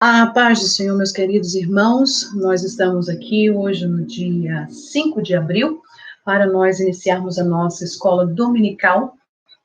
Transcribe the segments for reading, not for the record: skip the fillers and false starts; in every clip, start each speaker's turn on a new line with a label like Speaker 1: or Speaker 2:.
Speaker 1: A paz do Senhor, meus queridos irmãos, nós estamos aqui hoje no dia 5 de abril para nós iniciarmos a nossa escola dominical,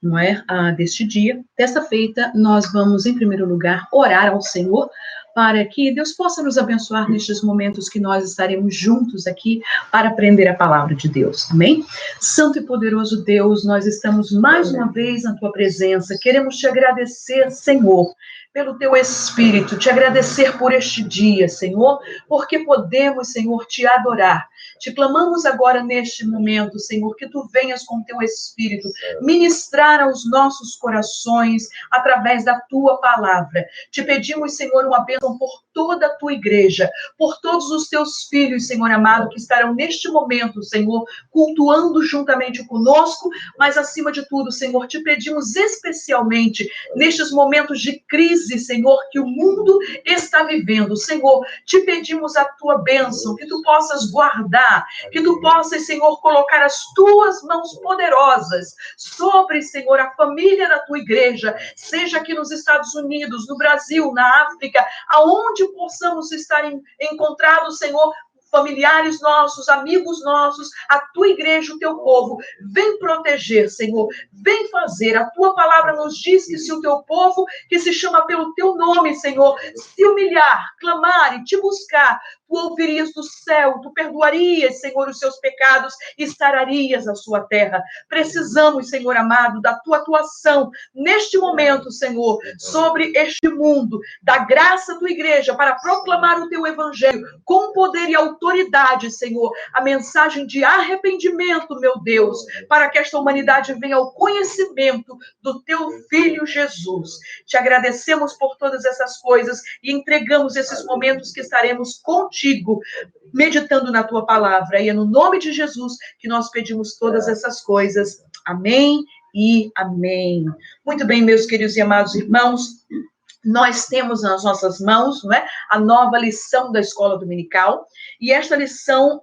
Speaker 1: não é? Deste dia. Desta feita, nós vamos, em primeiro lugar, orar ao Senhor para que Deus possa nos abençoar nestes momentos que nós estaremos juntos aqui para aprender a palavra de Deus, amém? Santo e poderoso Deus, nós estamos mais uma vez na tua presença, queremos te agradecer, Senhor, pelo teu Espírito, te agradecer por este dia, Senhor, porque podemos, Senhor, te adorar. Te clamamos agora neste momento, Senhor, que tu venhas com teu Espírito ministrar aos nossos corações através da tua palavra. Te pedimos, Senhor, uma bênção por toda a tua igreja, por todos os teus filhos, Senhor amado, que estarão neste momento, Senhor, cultuando juntamente conosco, mas acima de tudo, Senhor, te pedimos especialmente nestes momentos de crise, Senhor, que o mundo está vivendo. Senhor, te pedimos a tua bênção, que tu possas guardar, que tu possas, Senhor, colocar as tuas mãos poderosas sobre, Senhor, a família da tua igreja, seja aqui nos Estados Unidos, no Brasil, na África, aonde possamos estar encontrados, Senhor, familiares nossos, amigos nossos, a tua igreja, o teu povo, vem proteger, Senhor, vem fazer. A tua palavra nos diz que se o teu povo, que se chama pelo teu nome, Senhor, se humilhar, clamar e te buscar, tu ouvirias do céu, tu perdoarias, Senhor, os seus pecados e sararias a sua terra. Precisamos, Senhor amado, da tua atuação neste momento, Senhor, sobre este mundo, da graça da tua igreja para proclamar o teu evangelho com poder e autoridade, Senhor, a mensagem de arrependimento, meu Deus, para que esta humanidade venha ao conhecimento do teu Filho Jesus. Te agradecemos por todas essas coisas e entregamos esses momentos que estaremos contigo, meditando na tua palavra. E é no nome de Jesus que nós pedimos todas essas coisas. Amém e amém. Muito bem, meus queridos e amados irmãos, nós temos nas nossas mãos, não é, a nova lição da escola dominical, e esta lição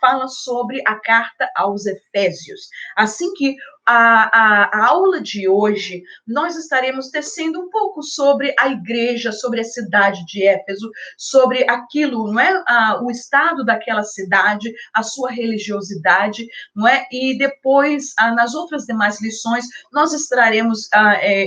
Speaker 1: fala sobre a carta aos Efésios. Assim que a aula de hoje, nós estaremos tecendo um pouco sobre a igreja, sobre a cidade de Éfeso, sobre aquilo, não é, o estado daquela cidade, a sua religiosidade, não é, e depois, nas outras demais lições, nós estaremos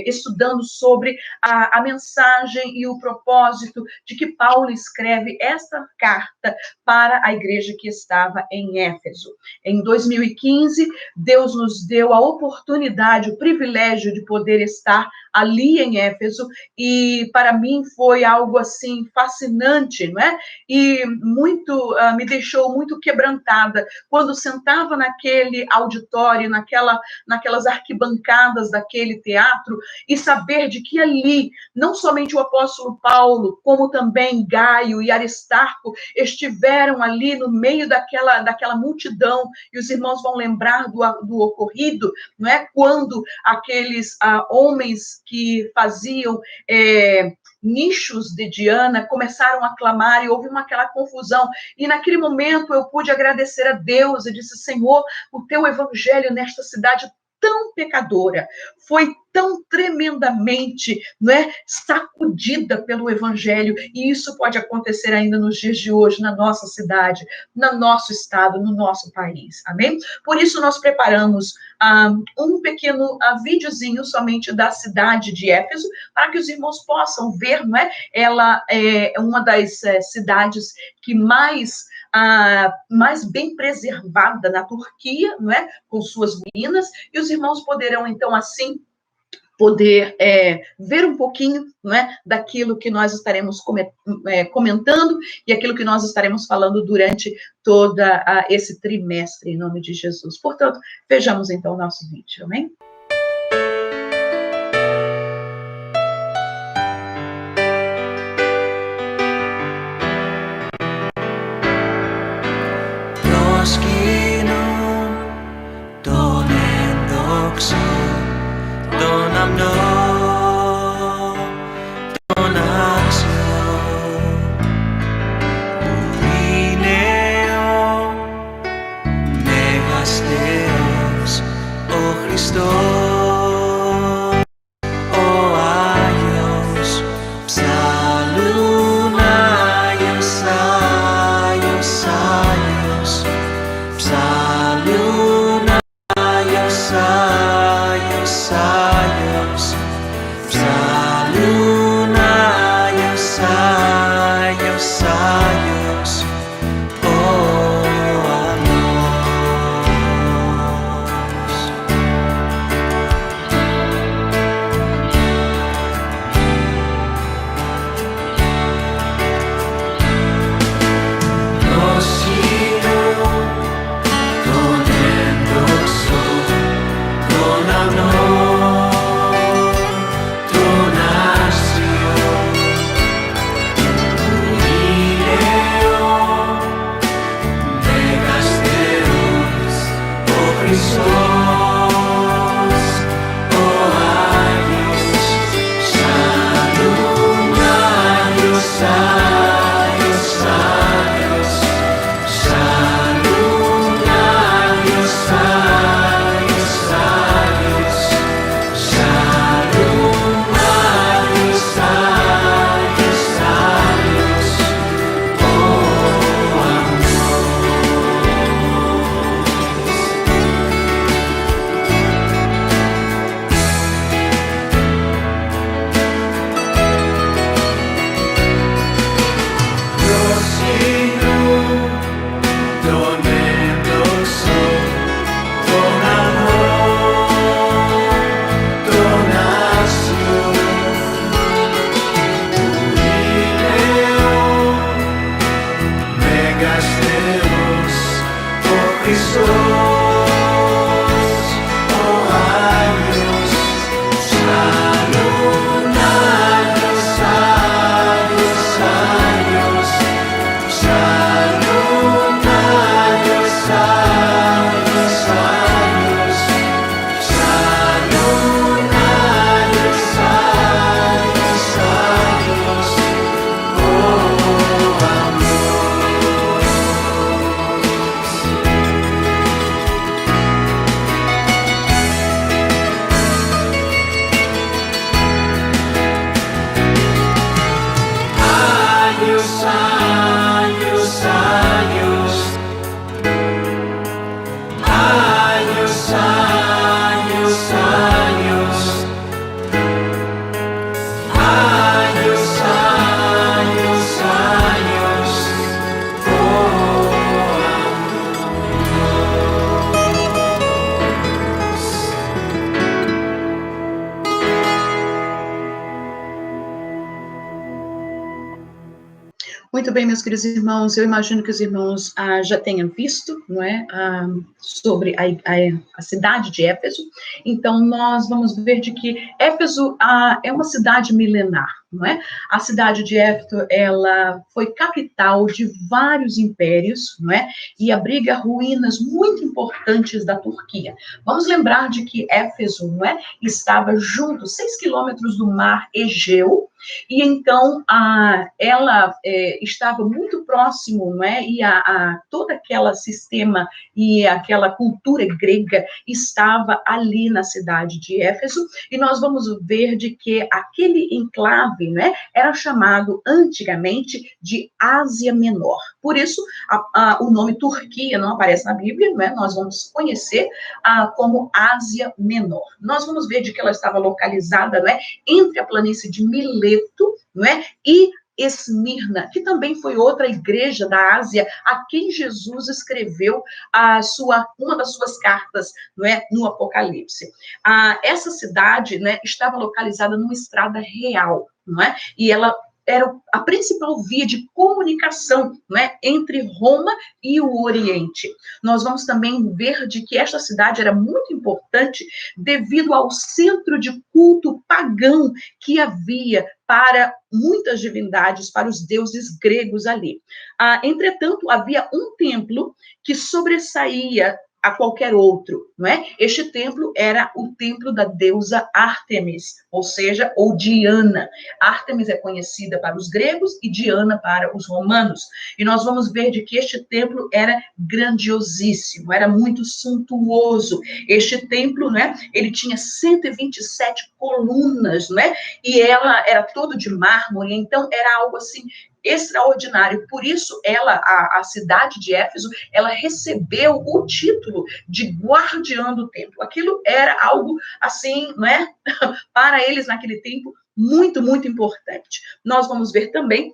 Speaker 1: estudando sobre a mensagem e o propósito de que Paulo escreve esta carta para a igreja que estava em Éfeso. Em 2015, Deus nos deu a oportunidade, o privilégio de poder estar ali em Éfeso, e para mim foi algo assim fascinante, não é? E muito me deixou muito quebrantada quando sentava naquele auditório, naquelas arquibancadas daquele teatro, e saber de que ali não somente o apóstolo Paulo, como também Gaio e Aristarco estiveram ali no meio daquela multidão, e os irmãos vão lembrar do ocorrido, não é? Quando aqueles homens que faziam nichos de Diana começaram a clamar e houve aquela confusão, e naquele momento eu pude agradecer a Deus e disse: Senhor, o teu evangelho nesta cidade tão pecadora foi tão tremendamente, não é, sacudida pelo evangelho, e isso pode acontecer ainda nos dias de hoje, na nossa cidade, no nosso estado, no nosso país, amém? Por isso nós preparamos um pequeno videozinho somente da cidade de Éfeso, para que os irmãos possam ver, não é? Ela é uma das cidades que mais bem preservada na Turquia, não é? Com suas ruínas, e os irmãos poderão, então, assim, poder ver um pouquinho, não é, daquilo que nós estaremos comentando e aquilo que nós estaremos falando durante todo esse trimestre, em nome de Jesus. Portanto, vejamos então o nosso vídeo, amém?
Speaker 2: Χριστός
Speaker 1: Muito bem, meus queridos irmãos, eu imagino que os irmãos já tenham visto, não é, sobre a cidade de Éfeso. Então, nós vamos ver de que Éfeso é uma cidade milenar, não é? A cidade de Éfeso, ela foi capital de vários impérios, não é? E abriga ruínas muito importantes da Turquia. Vamos lembrar de que Éfeso, não é, estava junto, 6 quilômetros do mar Egeu, e então ela estava muito próximo, não é? E todo aquele sistema e aquela cultura grega estava ali na cidade de Éfeso, e nós vamos ver de que aquele enclave, né, era chamado antigamente de Ásia Menor. Por isso, o nome Turquia não aparece na Bíblia, né? Nós vamos conhecer como Ásia Menor. Nós vamos ver de que ela estava localizada, né, entre a planície de Mileto, não é? E Esmirna, que também foi outra igreja da Ásia, a quem Jesus escreveu uma das suas cartas, não é, no Apocalipse. Essa cidade, né, estava localizada numa estrada real, não é? E ela era a principal via de comunicação, né, entre Roma e o Oriente. Nós vamos também ver de que esta cidade era muito importante devido ao centro de culto pagão que havia para muitas divindades, para os deuses gregos ali. Entretanto, havia um templo que sobressaía a qualquer outro, não é? Este templo era o templo da deusa Ártemis, ou seja, ou Diana. Ártemis é conhecida para os gregos e Diana para os romanos. E nós vamos ver de que este templo era grandiosíssimo, era muito suntuoso. Este templo, né, ele tinha 127 colunas, né? E ela era todo de mármore, então era algo assim extraordinário. Por isso, a cidade de Éfeso, ela recebeu o título de guardiã do templo. Aquilo era algo assim, né, para eles naquele tempo, muito, muito importante. Nós vamos ver também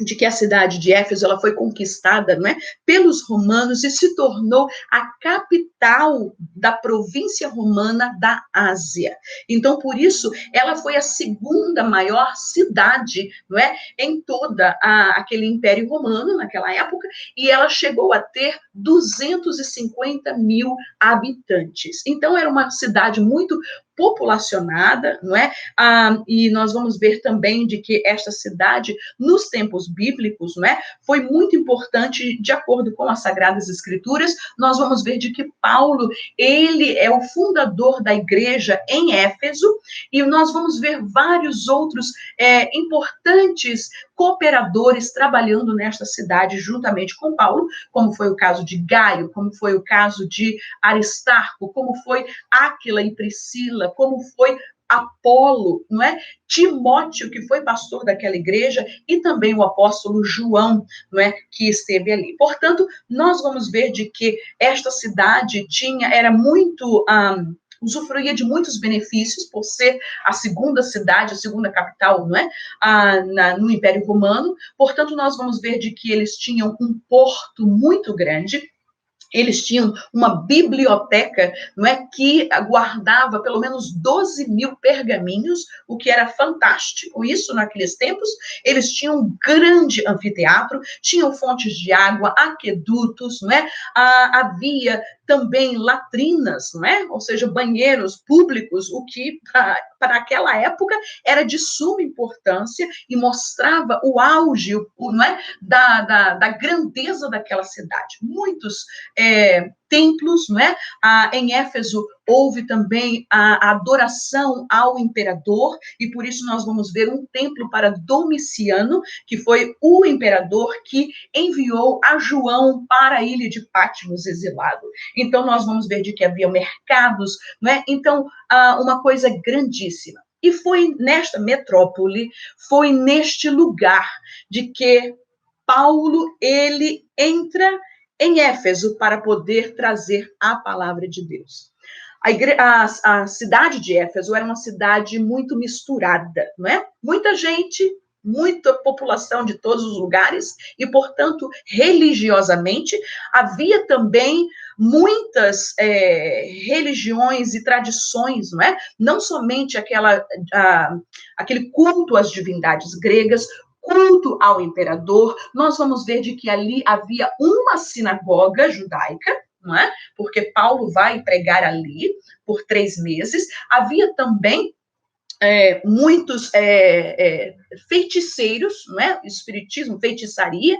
Speaker 1: de que a cidade de Éfeso ela foi conquistada, né, pelos romanos e se tornou a capital da província romana da Ásia. Então, por isso, ela foi a segunda maior cidade, não é, em toda aquele Império Romano naquela época, e ela chegou a ter 250 mil habitantes. Então, era uma cidade muito populacionada, não é? E nós vamos ver também de que esta cidade, nos tempos bíblicos, não é, foi muito importante, de acordo com as Sagradas Escrituras. Nós vamos ver de que Paulo, ele é o fundador da igreja em Éfeso, e nós vamos ver vários outros importantes cooperadores trabalhando nesta cidade juntamente com Paulo, como foi o caso de Gaio, como foi o caso de Aristarco, como foi Áquila e Priscila, como foi Apolo, não é? Timóteo, que foi pastor daquela igreja, e também o apóstolo João, não é? Que esteve ali. Portanto, nós vamos ver de que esta cidade era muito usufruía de muitos benefícios por ser a segunda cidade, a segunda capital, não é? No Império Romano. Portanto, nós vamos ver de que eles tinham um porto muito grande. Eles tinham uma biblioteca, não é, que guardava pelo menos 12 mil pergaminhos, o que era fantástico. Isso, naqueles tempos, eles tinham um grande anfiteatro, tinham fontes de água, aquedutos, não é? Havia também latrinas, não é? Ou seja, banheiros públicos, o que para aquela época era de suma importância e mostrava o auge, não é? da grandeza daquela cidade. Muitos templos, não é? Em Éfeso houve também a adoração ao imperador, e por isso nós vamos ver um templo para Domiciano, que foi o imperador que enviou a João para a ilha de Patmos exilado. Então nós vamos ver de que havia mercados, não é? Então, uma coisa grandíssima. E foi nesta metrópole, foi neste lugar de que Paulo, ele entra em Éfeso para poder trazer a palavra de Deus. A cidade de Éfeso era uma cidade muito misturada, não é? Muita gente, muita população de todos os lugares, e, portanto, religiosamente, havia também muitas religiões e tradições, não é? Não somente aquele culto às divindades gregas, culto ao imperador. Nós vamos ver de que ali havia uma sinagoga judaica, não é? Porque Paulo vai pregar ali por 3 meses. Havia também muitos feiticeiros, não é? Espiritismo, feitiçaria,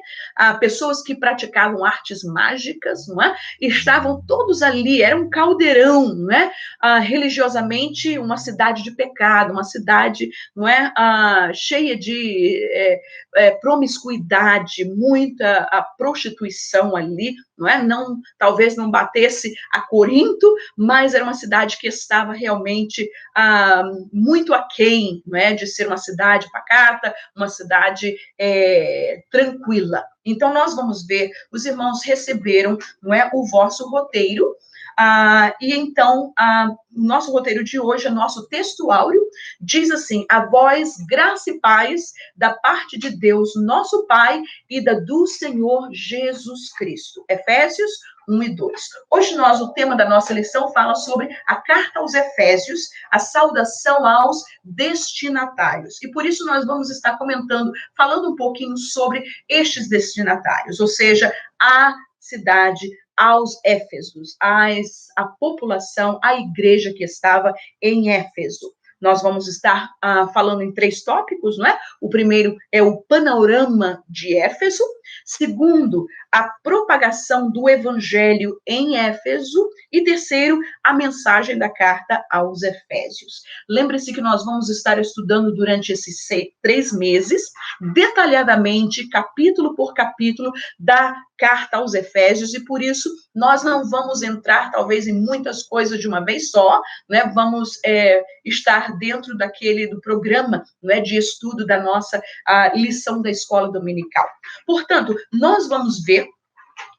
Speaker 1: pessoas que praticavam artes mágicas, não é? Estavam todos ali, era um caldeirão, não é? Religiosamente, uma cidade de pecado, uma cidade, não é? Cheia de promiscuidade, muita prostituição ali, não é? Não, talvez não batesse a Corinto, mas era uma cidade que estava realmente muito aquém, não é, de ser uma cidade pacata, uma cidade tranquila. Então, nós vamos ver, os irmãos receberam, não é, o vosso roteiro, e então, o nosso roteiro de hoje, o nosso texto áureo, diz assim: a vós, graça e paz da parte de Deus, nosso Pai, e do Senhor Jesus Cristo. Efésios 1 e 2. Hoje o tema da nossa lição fala sobre a carta aos Efésios, a saudação aos destinatários. E por isso nós vamos estar comentando, falando um pouquinho sobre estes destinatários, ou seja, a cidade, aos Éfesos, a população, a igreja que estava em Éfeso. Nós vamos estar falando em 3 tópicos, não é? O primeiro é o panorama de Éfeso. Segundo, a propagação do evangelho em Éfeso. E terceiro, a mensagem da carta aos Efésios. Lembre-se que nós vamos estar estudando durante esses 3 meses, detalhadamente, capítulo por capítulo, da carta aos Efésios, e por isso nós não vamos entrar, talvez, em muitas coisas de uma vez só, né? Vamos estar dentro do programa, né, de estudo da nossa lição da escola dominical. Portanto, nós vamos ver,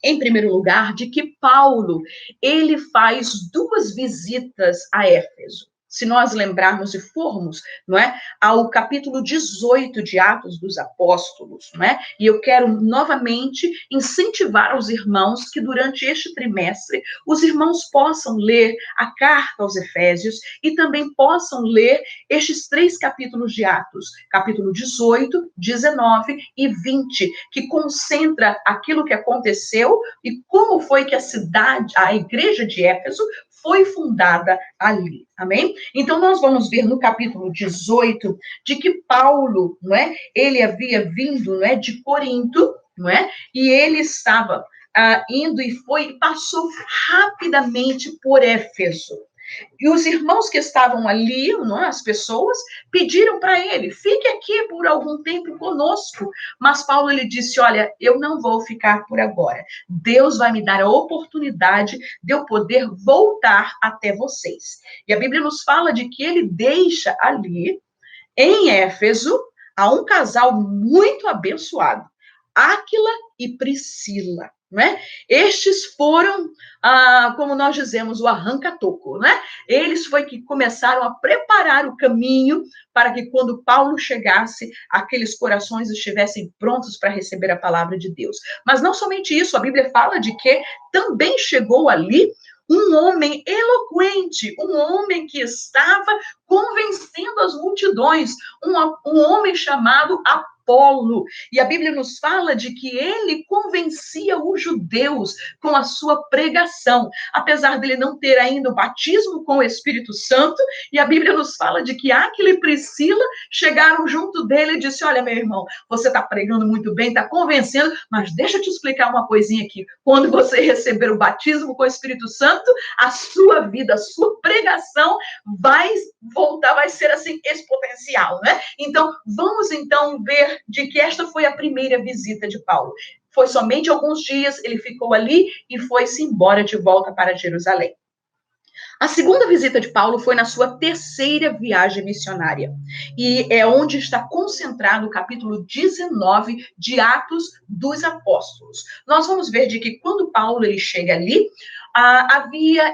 Speaker 1: em primeiro lugar, de que Paulo, ele faz 2 visitas a Éfeso. Se nós lembrarmos e formos, não é, ao capítulo 18 de Atos dos Apóstolos, não é? E eu quero novamente incentivar os irmãos que durante este trimestre os irmãos possam ler a carta aos Efésios e também possam ler estes 3 capítulos de Atos, capítulo 18, 19 e 20, que concentra aquilo que aconteceu e como foi que a igreja de Éfeso foi fundada ali, amém? Então, nós vamos ver no capítulo 18 de que Paulo, não é? Ele havia vindo, não é, de Corinto, não é? E ele estava indo e passou rapidamente por Éfeso. E os irmãos que estavam ali, não é, as pessoas, pediram para ele: fique aqui por algum tempo conosco. Mas Paulo, ele disse: olha, eu não vou ficar por agora. Deus vai me dar a oportunidade de eu poder voltar até vocês. E a Bíblia nos fala de que ele deixa ali, em Éfeso, a um casal muito abençoado, Áquila e Priscila. Né? Estes foram, como nós dizemos, o arranca-toco, né? Eles foi que começaram a preparar o caminho para que quando Paulo chegasse, aqueles corações estivessem prontos para receber a palavra de Deus. Mas não somente isso, a Bíblia fala de que também chegou ali um homem eloquente, um homem que estava convencendo as multidões, um homem chamado Apolo. E a Bíblia nos fala de que ele convencia os judeus com a sua pregação, apesar dele não ter ainda o batismo com o Espírito Santo. E a Bíblia nos fala de que Áquila e Priscila chegaram junto dele e disse: olha, meu irmão, você está pregando muito bem, está convencendo, mas deixa eu te explicar uma coisinha aqui. Quando você receber o batismo com o Espírito Santo, a sua vida, a sua pregação vai voltar, vai ser assim, exponencial, né? Então, vamos então ver de que esta foi a primeira visita de Paulo. Foi somente alguns dias, ele ficou ali e foi-se embora de volta para Jerusalém. A segunda visita de Paulo foi na sua 3ª viagem missionária. E é onde está concentrado o capítulo 19 de Atos dos Apóstolos. Nós vamos ver de que quando Paulo ele chega ali,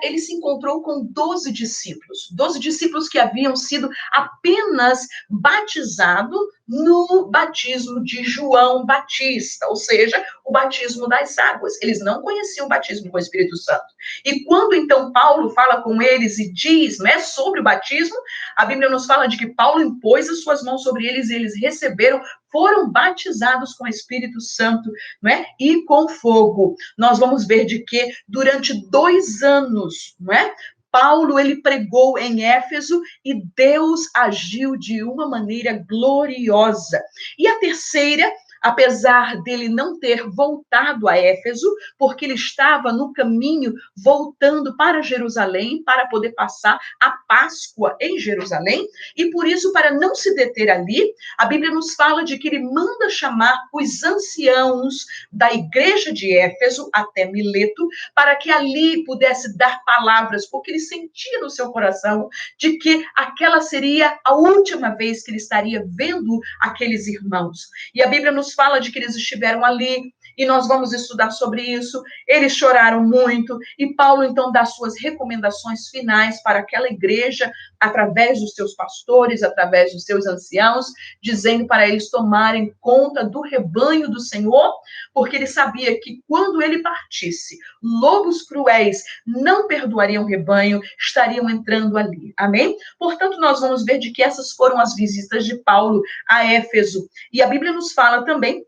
Speaker 1: ele se encontrou com 12 discípulos que haviam sido apenas batizados, no batismo de João Batista, ou seja, o batismo das águas. Eles não conheciam o batismo com o Espírito Santo. E quando então Paulo fala com eles e diz, né, sobre o batismo, a Bíblia nos fala de que Paulo impôs as suas mãos sobre eles e eles receberam, foram batizados com o Espírito Santo, não é? E com fogo. Nós vamos ver de que durante 2 anos, não é? Paulo, ele pregou em Éfeso e Deus agiu de uma maneira gloriosa. E a terceira, apesar dele não ter voltado a Éfeso, porque ele estava no caminho voltando para Jerusalém, para poder passar a Páscoa em Jerusalém, e por isso, para não se deter ali, a Bíblia nos fala de que ele manda chamar os anciãos da igreja de Éfeso até Mileto, para que ali pudesse dar palavras, porque ele sentia no seu coração de que aquela seria a última vez que ele estaria vendo aqueles irmãos. E a Bíblia nos fala de que eles estiveram ali, e nós vamos estudar sobre isso. Eles choraram muito, e Paulo então dá suas recomendações finais para aquela igreja, através dos seus pastores, através dos seus anciãos, dizendo para eles tomarem conta do rebanho do Senhor, porque ele sabia que quando ele partisse, lobos cruéis não perdoariam o rebanho, estariam entrando ali. Amém? Portanto, nós vamos ver de que essas foram as visitas de Paulo a Éfeso. E a Bíblia nos fala também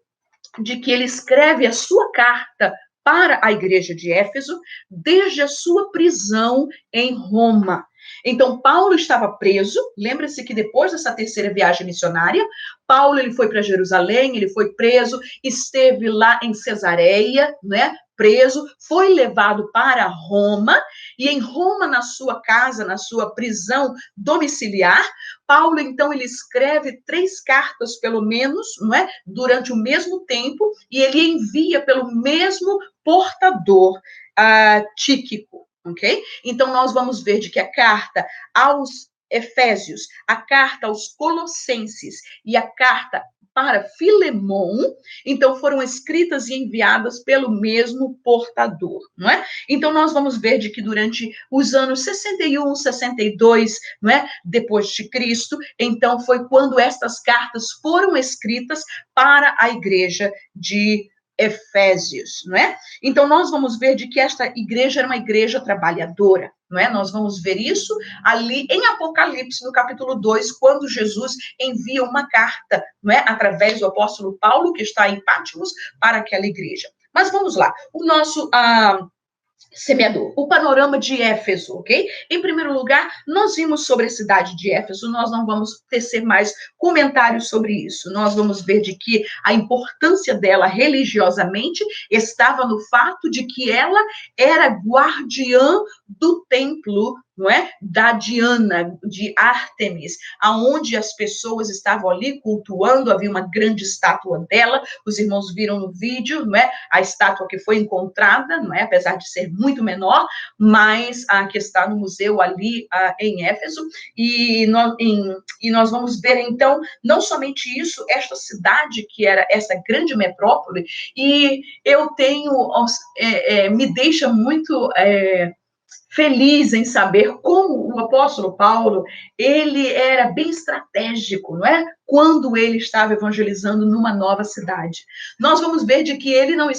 Speaker 1: de que ele escreve a sua carta para a igreja de Éfeso desde a sua prisão em Roma. Então, Paulo estava preso, lembra-se que depois dessa terceira viagem missionária, Paulo ele foi para Jerusalém, ele foi preso, esteve lá em Cesareia, né, preso, foi levado para Roma, e em Roma, na sua casa, na sua prisão domiciliar, Paulo, então, ele escreve 3 cartas, pelo menos, não é, durante o mesmo tempo, e ele envia pelo mesmo portador, Tíquico. Ok? Então, nós vamos ver de que a carta aos Efésios, a carta aos Colossenses e a carta para Filemon, então foram escritas e enviadas pelo mesmo portador, não é? Então nós vamos ver de que durante os anos 61, 62, não é? Depois de Cristo, então foi quando estas cartas foram escritas para a igreja de Efésios, não é? Então, nós vamos ver de que esta igreja era uma igreja trabalhadora, não é? Nós vamos ver isso ali em Apocalipse, no capítulo 2, quando Jesus envia uma carta, não é? Através do apóstolo Paulo, que está em Pátimos, para aquela igreja. Mas vamos lá, o nosso semeador, o panorama de Éfeso, ok? Em primeiro lugar, nós vimos sobre a cidade de Éfeso, nós não vamos tecer mais comentários sobre isso, nós vamos ver de que a importância dela religiosamente estava no fato de que ela era guardiã do templo, não é? Da Diana, de Ártemis, aonde as pessoas estavam ali cultuando, havia uma grande estátua dela, os irmãos viram no vídeo, não é? A estátua que foi encontrada, não é? Apesar de ser muito menor, mas a que está no museu ali em Éfeso, e nós vamos ver, então, não somente isso, esta cidade que era essa grande metrópole, e eu tenho, me deixa muito feliz em saber como o apóstolo Paulo, ele era bem estratégico, não é? Quando ele estava evangelizando numa nova cidade. Nós vamos ver de que ele não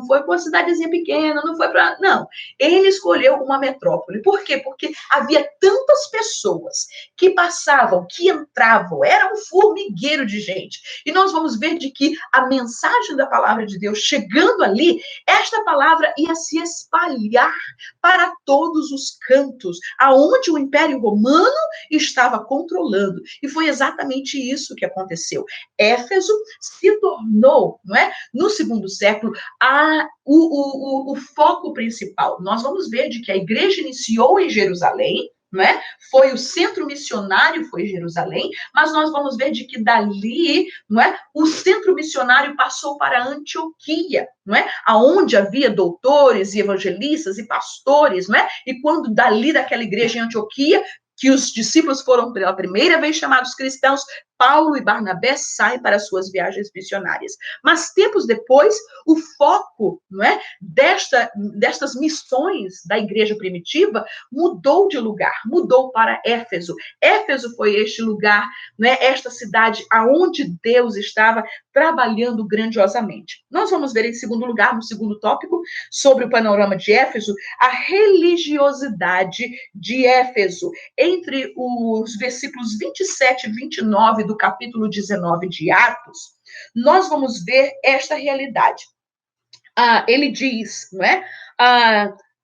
Speaker 1: foi para uma cidadezinha pequena, não foi para... Não, ele escolheu uma metrópole. Por quê? Porque havia tantas pessoas que passavam, que entravam, era um formigueiro de gente. E nós vamos ver de que a mensagem da palavra de Deus chegando ali, esta palavra ia se espalhar para todos os cantos, aonde o Império Romano estava controlando. E foi exatamente isso que aconteceu. Éfeso se tornou, não é, no segundo século, o foco principal. Nós vamos ver de que a igreja iniciou em Jerusalém, não é? Foi o centro missionário, foi Jerusalém, mas nós vamos ver de que dali, não é? O centro missionário passou para Antioquia, não é? Aonde havia doutores e evangelistas e pastores, não é? E quando dali daquela igreja em Antioquia, que os discípulos foram pela primeira vez chamados cristãos, Paulo e Barnabé saem para suas viagens missionárias. Mas tempos depois, o foco, não é, destas missões da igreja primitiva mudou de lugar, mudou para Éfeso. Éfeso foi este lugar, não é, esta cidade aonde Deus estava trabalhando grandiosamente. Nós vamos ver em segundo lugar, no segundo tópico, sobre o panorama de Éfeso, a religiosidade de Éfeso. Entre os versículos 27 e 29 do capítulo 19 de Atos, nós vamos ver esta realidade. Ele diz, não é?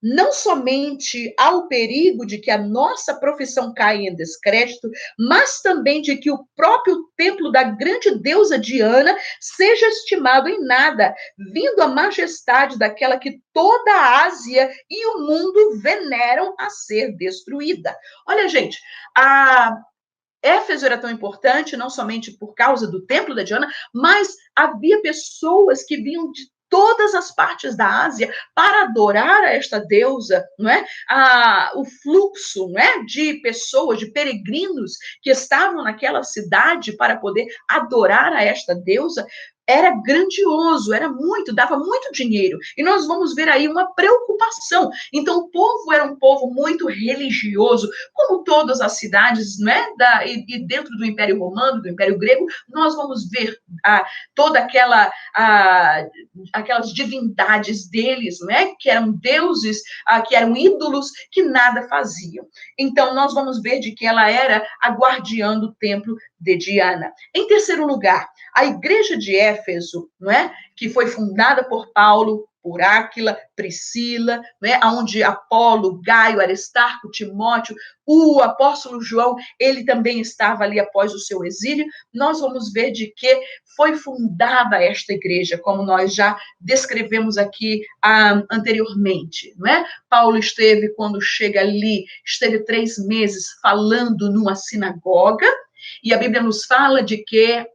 Speaker 1: Não somente há o perigo de que a nossa profissão caia em descrédito, mas também de que o próprio templo da grande deusa Diana seja estimado em nada, vindo a majestade daquela que toda a Ásia e o mundo veneram a ser destruída. Olha, gente, Éfeso era tão importante, não somente por causa do templo da Diana, mas havia pessoas que vinham de todas as partes da Ásia para adorar a esta deusa, não é? O fluxo, não é, de pessoas, de peregrinos que estavam naquela cidade para poder adorar a esta deusa era grandioso, era muito, dava muito dinheiro. E nós vamos ver aí uma preocupação. Então, o povo era um povo muito religioso, como todas as cidades, né, e dentro do Império Romano, do Império Grego, nós vamos ver toda aquelas divindades deles, né, que eram deuses, que eram ídolos, que nada faziam. Então, nós vamos ver de que ela era a guardiã do templo de Diana. Em terceiro lugar, a igreja de Éfeso, não é? Que foi fundada por Paulo, por Áquila, Priscila, né? Onde Apolo, Gaio, Aristarco, Timóteo, o apóstolo João, ele também estava ali após o seu exílio. Nós vamos ver de que foi fundada esta igreja, como nós já descrevemos aqui anteriormente, não é? Paulo esteve, quando chega ali, esteve 3 meses falando numa sinagoga, e a Bíblia nos fala de que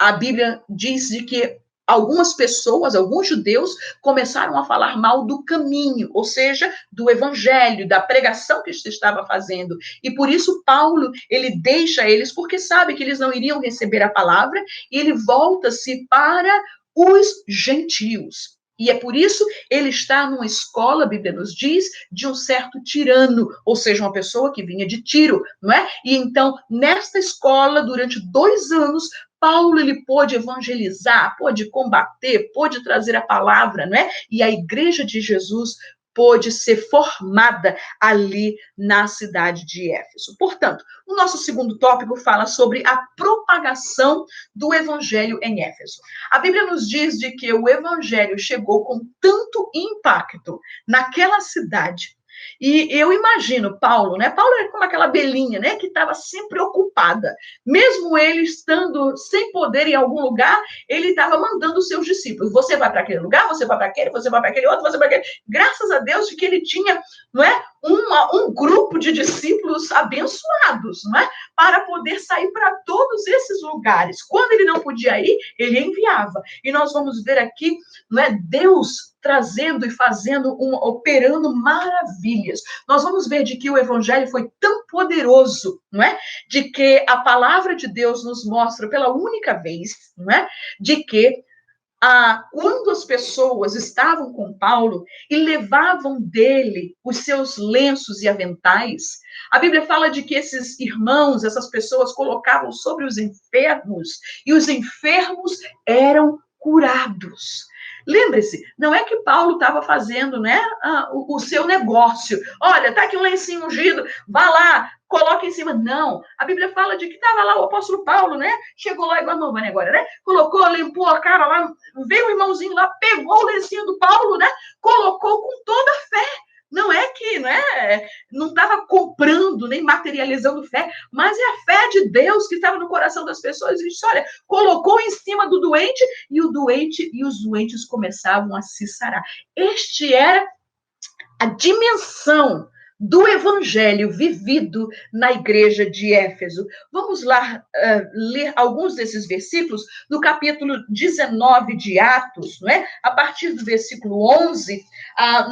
Speaker 1: a Bíblia diz de que algumas pessoas, alguns judeus, começaram a falar mal do caminho, ou seja, do evangelho, da pregação que se estava fazendo. E por isso Paulo, ele deixa eles, porque sabe que eles não iriam receber a palavra, e ele volta-se para os gentios. E é por isso ele está numa escola, a Bíblia nos diz, de um certo tirano, ou seja, uma pessoa que vinha de Tiro, não é? E então, nesta escola, durante 2 anos, Paulo, ele pôde evangelizar, pôde combater, pôde trazer a palavra, não é? E a igreja de Jesus pôde ser formada ali na cidade de Éfeso. Portanto, o nosso segundo tópico fala sobre a propagação do evangelho em Éfeso. A Bíblia nos diz de que o evangelho chegou com tanto impacto naquela cidade. E eu imagino Paulo, né? Paulo era como aquela abelhinha, né? Que estava sempre ocupada. Mesmo ele estando sem poder em algum lugar, ele estava mandando os seus discípulos. Você vai para aquele lugar, você vai para aquele, você vai para aquele outro, você vai para aquele. Graças a Deus de que ele tinha, não é? Um grupo de discípulos abençoados, não é? Para poder sair para todos esses lugares. Quando ele não podia ir, ele enviava. E nós vamos ver aqui, não é? Deus trazendo e fazendo, operando maravilhas. Nós vamos ver de que o evangelho foi tão poderoso, não é? De que a palavra de Deus nos mostra pela única vez, não é? De que quando as pessoas estavam com Paulo e levavam dele os seus lenços e aventais, a Bíblia fala de que esses irmãos, essas pessoas colocavam sobre os enfermos e os enfermos eram curados. Lembre-se, não é que Paulo estava fazendo, né, o seu negócio. Olha, tá aqui um lencinho ungido, vá lá, coloca em cima. Não, a Bíblia fala de que estava lá o apóstolo Paulo, né? Chegou lá igual a mamãe agora, né? Colocou, limpou a cara lá, veio o irmãozinho lá, pegou o lencinho do Paulo, né? Colocou com toda a fé. Não é que, né, não estava comprando nem materializando fé, mas é a fé de Deus que estava no coração das pessoas. E disse, olha, colocou em cima do doente e os doentes começavam a se sarar. Este era a dimensão do evangelho vivido na igreja de Éfeso. Vamos lá ler alguns desses versículos no capítulo 19 de Atos, não é? A partir do versículo 11,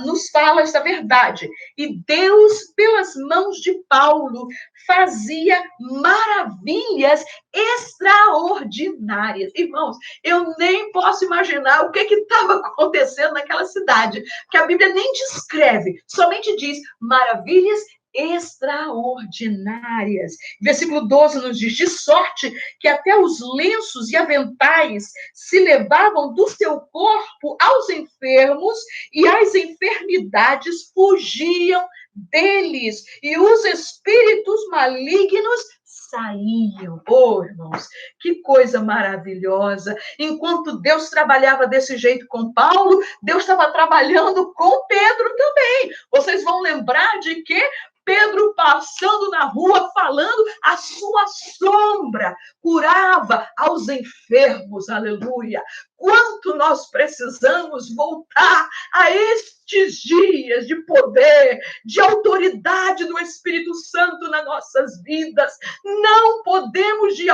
Speaker 1: nos fala essa verdade. E Deus, pelas mãos de Paulo, fazia maravilhas extraordinárias. Irmãos, eu nem posso imaginar o que estava acontecendo naquela cidade, que a Bíblia nem descreve, somente diz maravilhas extraordinárias. Versículo 12 nos diz: de sorte que até os lenços e aventais se levavam do seu corpo aos enfermos, e as enfermidades fugiam deles, e os espíritos malignos saíam. Oh, irmãos, que coisa maravilhosa. Enquanto Deus trabalhava desse jeito com Paulo, Deus estava trabalhando com Pedro também. Vocês vão lembrar de que Pedro passando na rua, falando, a sua sombra curava aos enfermos, aleluia. Quanto nós precisamos voltar a estes dias de poder, de autoridade do Espírito Santo nas nossas vidas. Não podemos, de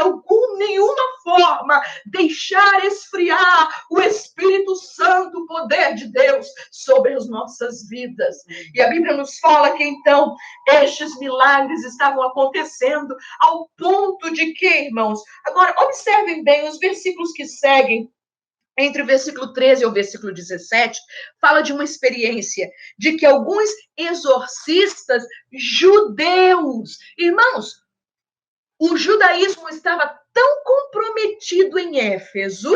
Speaker 1: nenhuma forma, deixar esfriar o Espírito Santo, o poder de Deus sobre as nossas vidas. E a Bíblia nos fala que, então, estes milagres estavam acontecendo ao ponto de que, irmãos, agora observem bem os versículos que seguem, entre o versículo 13 e o versículo 17, fala de uma experiência de que alguns exorcistas judeus, irmãos, o judaísmo estava tão comprometido em Éfeso,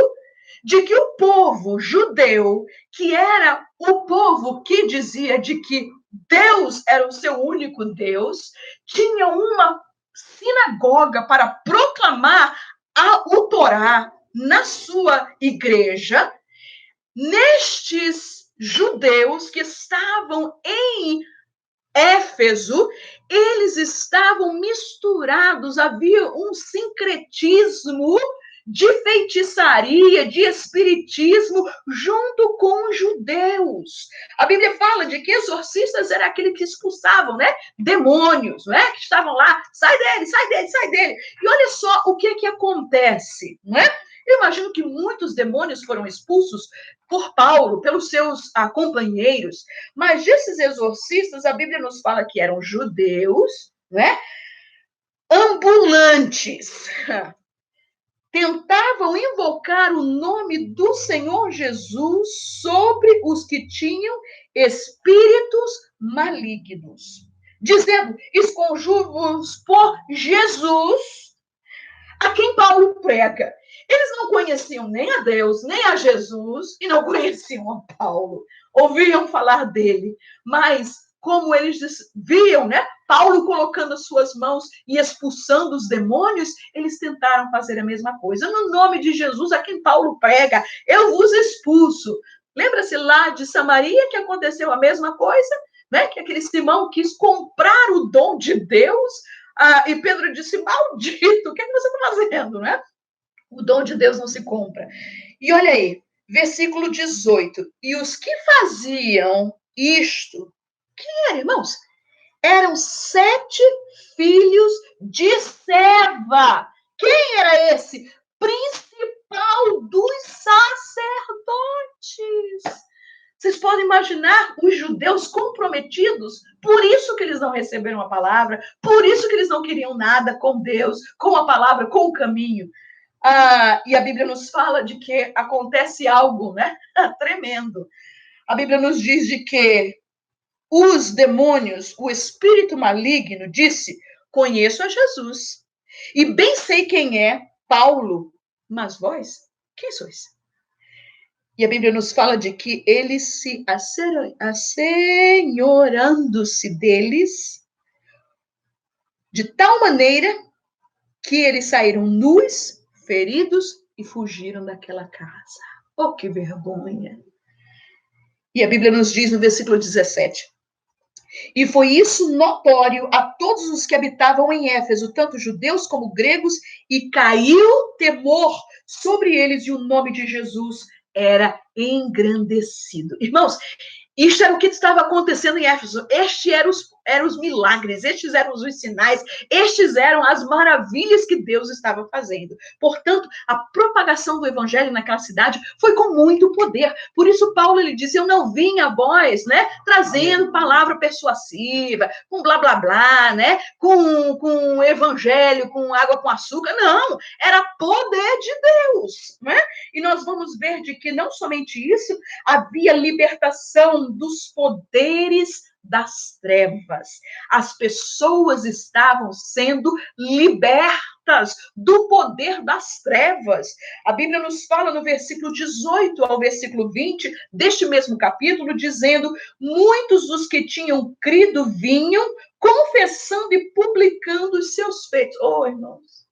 Speaker 1: de que o povo judeu, que era o povo que dizia de que Deus era o seu único Deus, tinha uma sinagoga para proclamar o Torá na sua igreja. Nestes judeus que estavam em Éfeso, eles estavam misturados, havia um sincretismo de feitiçaria, de espiritismo, junto com os judeus. A Bíblia fala de que exorcistas era aquele que expulsavam, né? Demônios, né? Que estavam lá, sai dele, sai dele, sai dele. E olha só o que acontece, não é? Eu imagino que muitos demônios foram expulsos por Paulo, pelos seus companheiros, mas desses exorcistas, a Bíblia nos fala que eram judeus, né? Ambulantes. Tentavam invocar o nome do Senhor Jesus sobre os que tinham espíritos malignos, dizendo: esconjuro-vos por Jesus, a quem Paulo prega. Eles não conheciam nem a Deus, nem a Jesus, e não conheciam a Paulo. Ouviam falar dele, mas como eles viam, né, Paulo colocando as suas mãos e expulsando os demônios, eles tentaram fazer a mesma coisa. No nome de Jesus, a quem Paulo prega, eu vos expulso. Lembra-se lá de Samaria que aconteceu a mesma coisa? Né? Que aquele Simão quis comprar o dom de Deus, e Pedro disse: maldito, o que você está fazendo, né? O dom de Deus não se compra. E olha aí, versículo 18. E os que faziam isto, quem eram, irmãos? Eram 7 filhos de Seva. Quem era esse? Principal dos sacerdotes. Vocês podem imaginar os judeus comprometidos? Por isso que eles não receberam a palavra, por isso que eles não queriam nada com Deus, com a palavra, com o caminho. E a Bíblia nos fala de que acontece algo, né? Tremendo. A Bíblia nos diz de que os demônios, o espírito maligno, disse: conheço a Jesus e bem sei quem é Paulo, mas vós, quem sois? E a Bíblia nos fala de que eles se assenhorando-se deles, de tal maneira que eles saíram nus, feridos e fugiram daquela casa. Oh, que vergonha! E a Bíblia nos diz no versículo 17: e foi isso notório a todos os que habitavam em Éfeso, tanto judeus como gregos, e caiu temor sobre eles, e o nome de Jesus era engrandecido. Irmãos, Isto era o que estava acontecendo em Éfeso. Estes eram os milagres, estes eram os sinais, estes eram as maravilhas que Deus estava fazendo. Portanto, a propagação do evangelho naquela cidade foi com muito poder. Por isso, Paulo ele diz: eu não vim a vós, né, trazendo palavra persuasiva, com blá blá blá, né, com evangelho, com água com açúcar. Não, era poder de Deus, né? E nós vamos ver de que não somente isso, havia libertação dos poderes das trevas. As pessoas estavam sendo libertas do poder das trevas. A Bíblia nos fala no versículo 18 ao versículo 20 deste mesmo capítulo, dizendo: muitos dos que tinham crido vinham confessando e publicando os seus feitos. Oh, irmãos,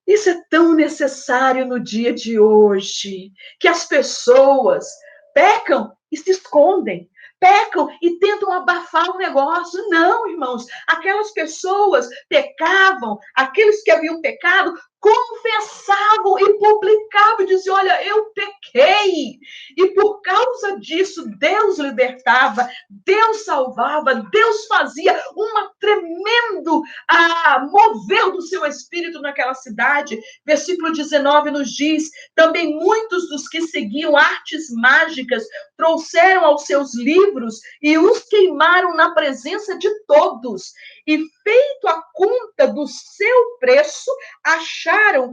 Speaker 1: isso é tão necessário no dia de hoje, que as pessoas pecam e se escondem, pecam e tentam abafar o negócio. Não, irmãos, aquelas pessoas pecavam, aqueles que haviam pecado, confessavam e publicavam e diziam: olha, eu pequei. E por causa disso, Deus libertava, Deus salvava, Deus fazia um tremendo mover do seu espírito naquela cidade. Versículo 19 nos diz: também muitos dos que seguiam artes mágicas trouxeram aos seus livros e os queimaram na presença de todos. E feito a conta do seu preço, acharam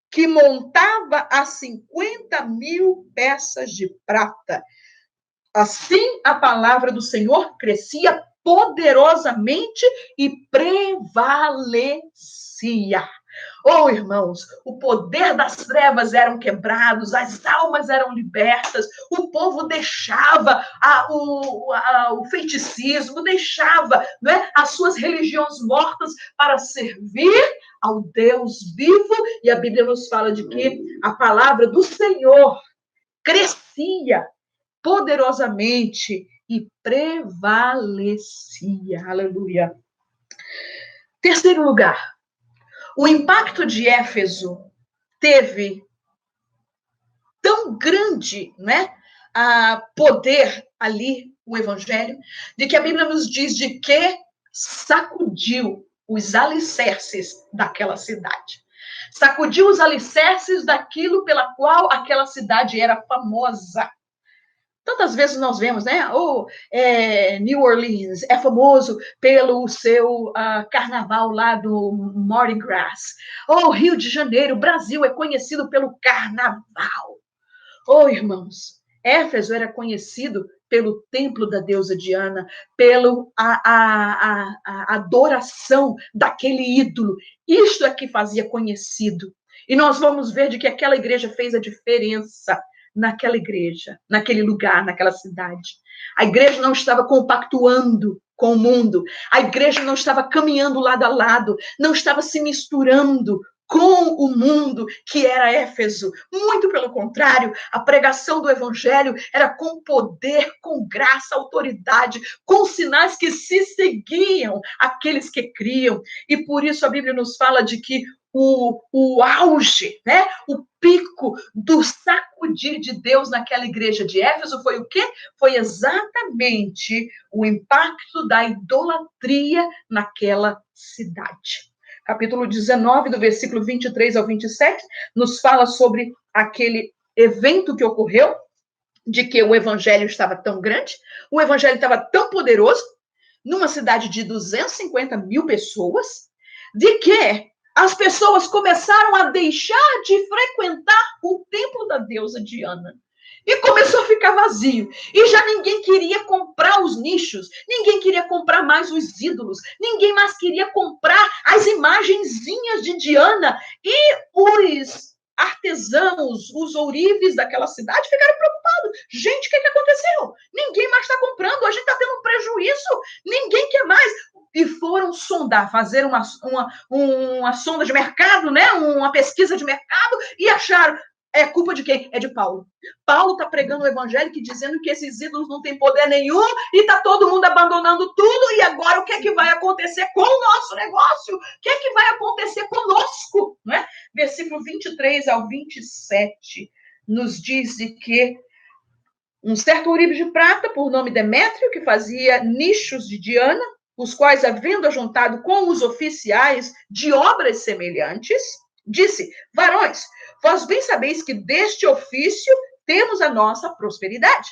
Speaker 1: que montava a 50.000 peças de prata. Assim, a palavra do Senhor crescia poderosamente e prevalecia. Oh, irmãos, o poder das trevas eram quebrados, as almas eram libertas, o povo deixava o feiticismo, deixava, né, as suas religiões mortas para servir ao Deus vivo, e a Bíblia nos fala de que a palavra do Senhor crescia poderosamente e prevalecia. Aleluia. Terceiro lugar, o impacto de Éfeso teve tão grande, né, poder ali, o evangelho, de que a Bíblia nos diz de que sacudiu os alicerces daquela cidade. Sacudiu os alicerces daquilo pela qual aquela cidade era famosa. Tantas vezes nós vemos, né? New Orleans é famoso pelo seu carnaval lá do Mardi Gras. Rio de Janeiro, Brasil é conhecido pelo carnaval. Irmãos, Éfeso era conhecido pelo templo da deusa Diana, pela adoração daquele ídolo. Isto é que fazia conhecido. E nós vamos ver de que aquela igreja fez a diferença naquela igreja, naquele lugar, naquela cidade. A igreja não estava compactuando com o mundo, a igreja não estava caminhando lado a lado, não estava se misturando com o mundo que era Éfeso. Muito pelo contrário, a pregação do evangelho era com poder, com graça, autoridade, com sinais que se seguiam aqueles que criam. E por isso a Bíblia nos fala de que o auge, né? O pico do sacudir de Deus naquela igreja de Éfeso foi o quê? Foi exatamente o impacto da idolatria naquela cidade. Capítulo 19, do versículo 23 ao 27, nos fala sobre aquele evento que ocorreu, de que o evangelho estava tão grande, o evangelho estava tão poderoso, numa cidade de 250.000 pessoas, de que as pessoas começaram a deixar de frequentar o templo da deusa Diana. E começou a ficar vazio. E já ninguém queria comprar os nichos, ninguém queria comprar mais os ídolos, ninguém mais queria comprar as imagenzinhas de Diana. E os artesãos, os ourives daquela cidade ficaram preocupados. Gente, o que aconteceu? Ninguém mais está comprando, a gente está tendo um prejuízo, ninguém quer mais. E foram sondar, fazer uma sonda de mercado, né? Uma pesquisa de mercado, e acharam: é culpa de quem? É de Paulo. Paulo está pregando o evangelho dizendo que esses ídolos não têm poder nenhum e está todo mundo abandonando tudo. E agora o que é que vai acontecer com o nosso negócio? O que é que vai acontecer conosco? Né? Versículo 23 ao 27 nos diz de que Um certo ourives de prata, por nome Demétrio, que fazia nichos de Diana, os quais, havendo ajuntado com os oficiais de obras semelhantes, disse: varões, vós bem sabeis que deste ofício temos a nossa prosperidade.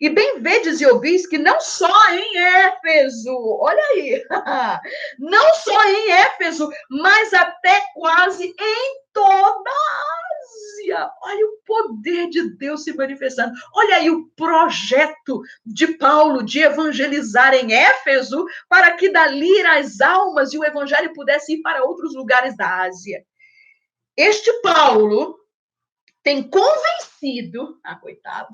Speaker 1: E bem vedes e ouvis que não só em Éfeso, olha aí, não só em Éfeso, mas até quase em toda a Ásia. Olha o poder de Deus se manifestando. Olha aí o projeto de Paulo de evangelizar em Éfeso, para que dali as almas e o evangelho pudesse ir para outros lugares da Ásia. Este Paulo tem convencido, coitado,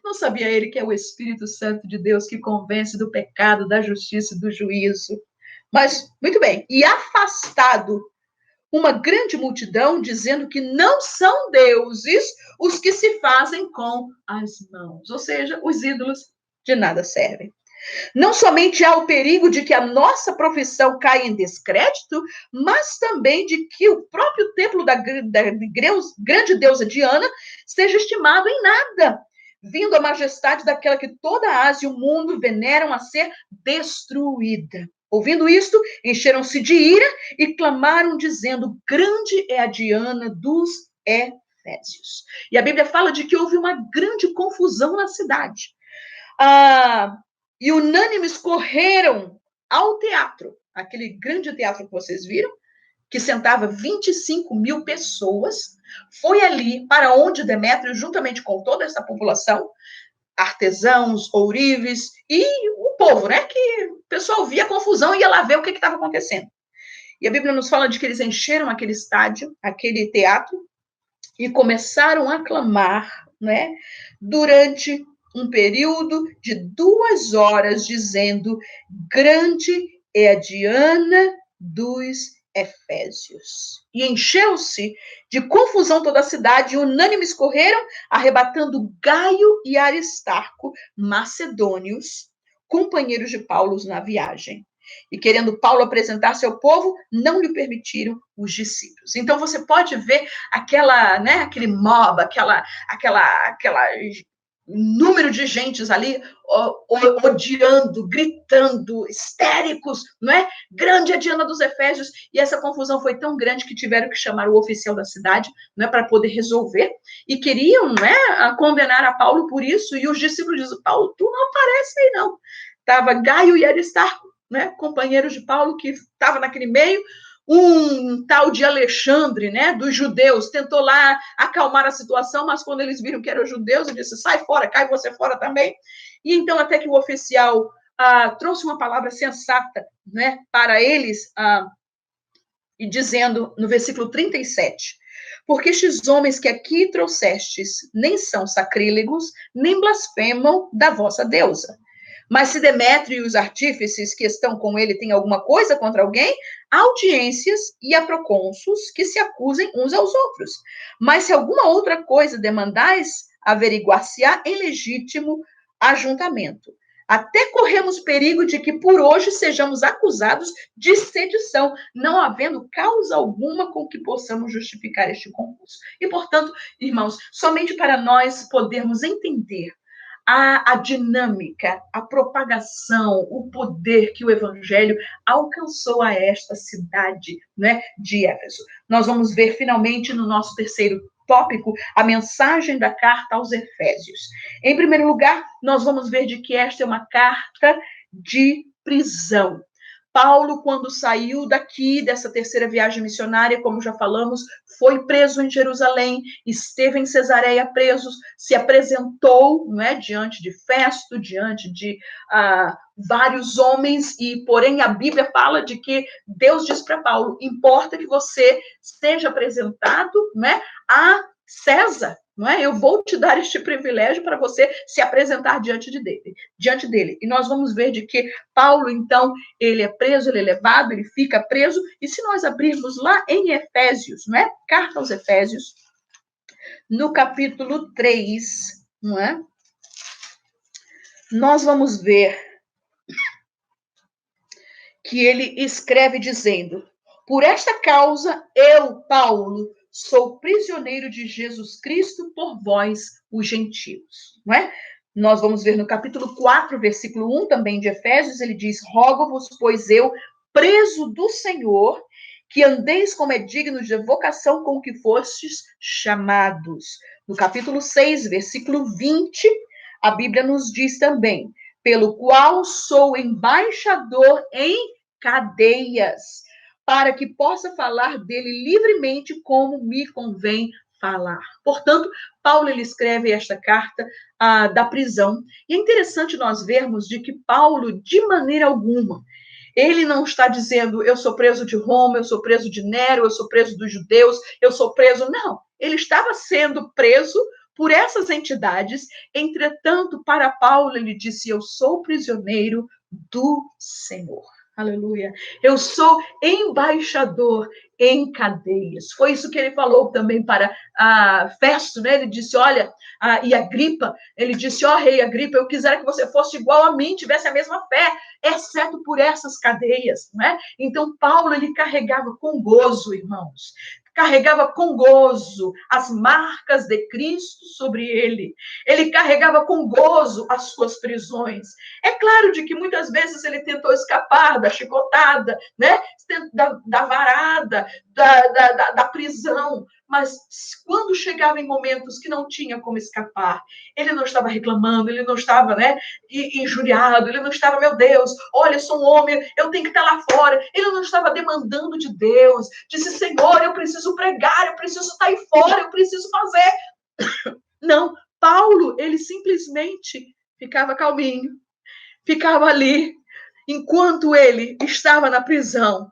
Speaker 1: não sabia ele que é o Espírito Santo de Deus que convence do pecado, da justiça e do juízo. Mas, muito bem, e afastado uma grande multidão, dizendo que não são deuses os que se fazem com as mãos. Ou seja, os ídolos de nada servem. Não somente há o perigo de que a nossa profissão caia em descrédito, mas também de que o próprio templo da grande deusa Diana seja estimado em nada, vindo a majestade daquela que toda a Ásia e o mundo veneram a ser destruída. Ouvindo isto, encheram-se de ira e clamaram, dizendo: grande é a Diana dos Efésios. E a Bíblia fala de que houve uma grande confusão na cidade. E unânimes correram ao teatro, aquele grande teatro que vocês viram, que sentava 25.000 pessoas, foi ali para onde Demétrio, juntamente com toda essa população, artesãos, ourives e o povo, né? Que o pessoal via confusão e ia lá ver o que estava acontecendo. E a Bíblia nos fala de que eles encheram aquele estádio, aquele teatro, e começaram a clamar, né? Durante um período de 2 horas, dizendo: grande é a Diana dos Efésios. E encheu-se de confusão toda a cidade, e unânimes correram, arrebatando Gaio e Aristarco, macedônios, companheiros de Paulo na viagem. E querendo Paulo apresentar-se ao povo, não lhe permitiram os discípulos. Então você pode ver aquele mob, aquela número de gentes ali odiando, gritando, histéricos, não é? Grande a Diana dos Efésios, e essa confusão foi tão grande que tiveram que chamar o oficial da cidade, não é, para poder resolver, e queriam, não é, condenar a Paulo por isso, e os discípulos dizem: Paulo, tu não aparece aí não. Estava Gaio e Aristarco, né, companheiros de Paulo, que estava naquele meio. Um tal de Alexandre, né, dos judeus, tentou lá acalmar a situação, mas quando eles viram que eram judeus, ele disse: sai fora, cai você fora também. E então até que o oficial trouxe uma palavra sensata, né, para eles, e dizendo no versículo 37, porque estes homens que aqui trouxestes nem são sacrílegos, nem blasfemam da vossa deusa. Mas se Demétrio e os artífices que estão com ele têm alguma coisa contra alguém, há audiências e há procônsuls que se acusem uns aos outros. Mas se alguma outra coisa demandais, averiguar-se-á em legítimo ajuntamento. Até corremos perigo de que por hoje sejamos acusados de sedição, não havendo causa alguma com que possamos justificar este concurso. E, portanto, irmãos, somente para nós podermos entender a dinâmica, a propagação, o poder que o evangelho alcançou a esta cidade, né, de Éfeso. Nós vamos ver finalmente no nosso terceiro tópico a mensagem da carta aos Efésios. Em primeiro lugar, nós vamos ver de que esta é uma carta de prisão. Paulo, quando saiu daqui, dessa terceira viagem missionária, como já falamos, foi preso em Jerusalém, esteve em Cesareia preso, se apresentou, não é, diante de Festo, diante de vários homens, e porém a Bíblia fala de que Deus diz para Paulo: importa que você seja apresentado, não é, a César, não é? Eu vou te dar este privilégio para você se apresentar diante dele. E nós vamos ver de que Paulo, então, ele é preso, ele é levado, ele fica preso. E se nós abrirmos lá em Efésios, não é? Carta aos Efésios, no capítulo 3, não é? Nós vamos ver que ele escreve dizendo: por esta causa, eu, Paulo, sou prisioneiro de Jesus Cristo por vós, os gentios. Não é? Nós vamos ver no capítulo 4, versículo 1 também de Efésios, ele diz, rogo-vos, pois eu, preso do Senhor, que andeis como é digno de vocação com que fostes chamados. No capítulo 6, versículo 20, a Bíblia nos diz também, pelo qual sou embaixador em cadeias, para que possa falar dele livremente como me convém falar. Portanto, Paulo ele escreve esta carta da prisão. E é interessante nós vermos de que Paulo, de maneira alguma, ele não está dizendo, eu sou preso de Roma, eu sou preso de Nero, eu sou preso dos judeus, eu sou preso. Não, ele estava sendo preso por essas entidades. Entretanto, para Paulo, ele disse, eu sou prisioneiro do Senhor. Aleluia. Eu sou embaixador em cadeias. Foi isso que ele falou também para Festo, né? Ele disse, olha, e Agripa, ele disse, rei Agripa, eu quisera que você fosse igual a mim, tivesse a mesma fé, exceto por essas cadeias, né? Então, Paulo, ele carregava com gozo, irmãos, carregava com gozo as marcas de Cristo sobre ele. Ele carregava com gozo as suas prisões. É claro de que muitas vezes ele tentou escapar da chicotada, né? da varada, da prisão, mas quando chegava em momentos que não tinha como escapar, ele não estava reclamando, ele não estava, né, injuriado, ele não estava, meu Deus, olha, eu sou um homem, eu tenho que estar lá fora. Ele não estava demandando de Deus, disse, Senhor, eu preciso pregar, eu preciso estar aí fora, eu preciso fazer. Não, Paulo, ele simplesmente ficava calminho, ficava ali, enquanto ele estava na prisão,